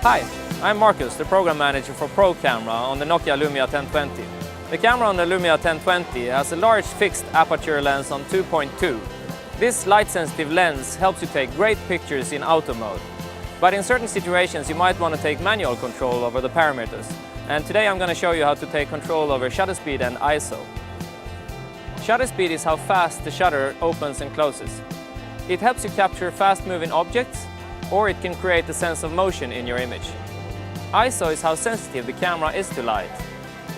Hi, I'm Marcus, the program manager for Pro Camera on the Nokia Lumia 1020. The camera on the Lumia 1020 has a large fixed aperture lens on 2.2. This light-sensitive lens helps you take great pictures in auto mode. But in certain situations you might want to take manual control over the parameters. And today I'm going to show you how to take control over shutter speed and ISO. Shutter speed is how fast the shutter opens and closes. It helps you capture fast-moving objects, or it can create a sense of motion in your image. ISO is how sensitive the camera is to light.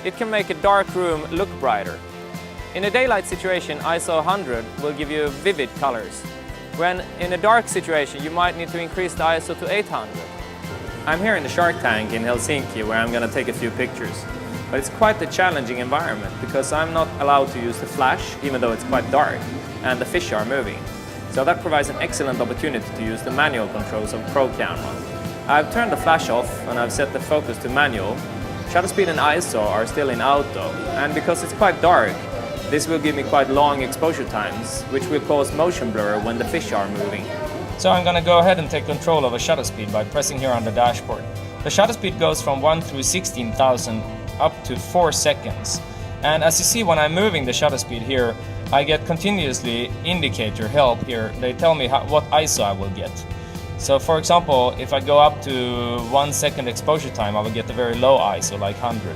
It can make a dark room look brighter. In a daylight situation, ISO 100 will give you vivid colors. When in a dark situation, you might need to increase the ISO to 800. I'm here in the shark tank in Helsinki where I'm going to take a few pictures. But it's quite a challenging environment because I'm not allowed to use the flash, even though it's quite dark, and the fish are moving. So that provides an excellent opportunity to use the manual controls of Pro Camera. I've turned the flash off and I've set the focus to manual. Shutter speed and ISO are still in auto, and because it's quite dark, this will give me quite long exposure times, which will cause motion blur when the fish are moving. So I'm going to go ahead and take control of the shutter speed by pressing here on the dashboard. The shutter speed goes from 1 through 16,000 up to 4 seconds. And as you see, when I'm moving the shutter speed here, I get continuously indicator help here. They tell me what ISO I will get. So for example, if I go up to 1 second exposure time, I will get a very low ISO, like 100.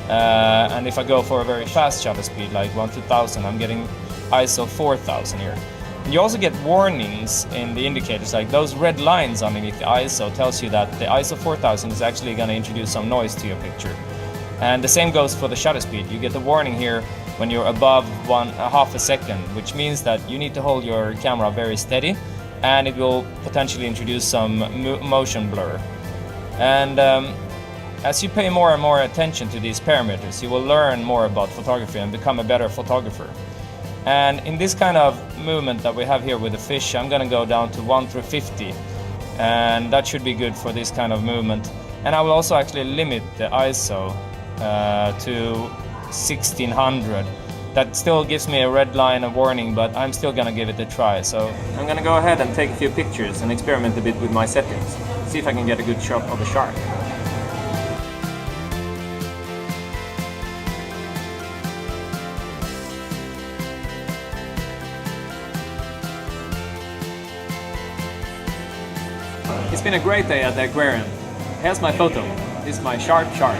And if I go for a very fast shutter speed, like 1-1000, I'm getting ISO 4000 here. And you also get warnings in the indicators, like those red lines underneath the ISO tells you that the ISO 4000 is actually going to introduce some noise to your picture. And the same goes for the shutter speed. You get a warning here when you're above half a second, which means that you need to hold your camera very steady, and it will potentially introduce some motion blur. And as you pay more and more attention to these parameters, you will learn more about photography and become a better photographer. And in this kind of movement that we have here with the fish, I'm going to go down to 1 through 50, and that should be good for this kind of movement. And I will also actually limit the ISO to 1600. That still gives me a red line, a warning, but I'm still gonna give it a try. So I'm gonna go ahead and take a few pictures and experiment a bit with my settings. See if I can get a good shot of the shark. It's been a great day at the aquarium. Here's my photo. This is my sharp shark.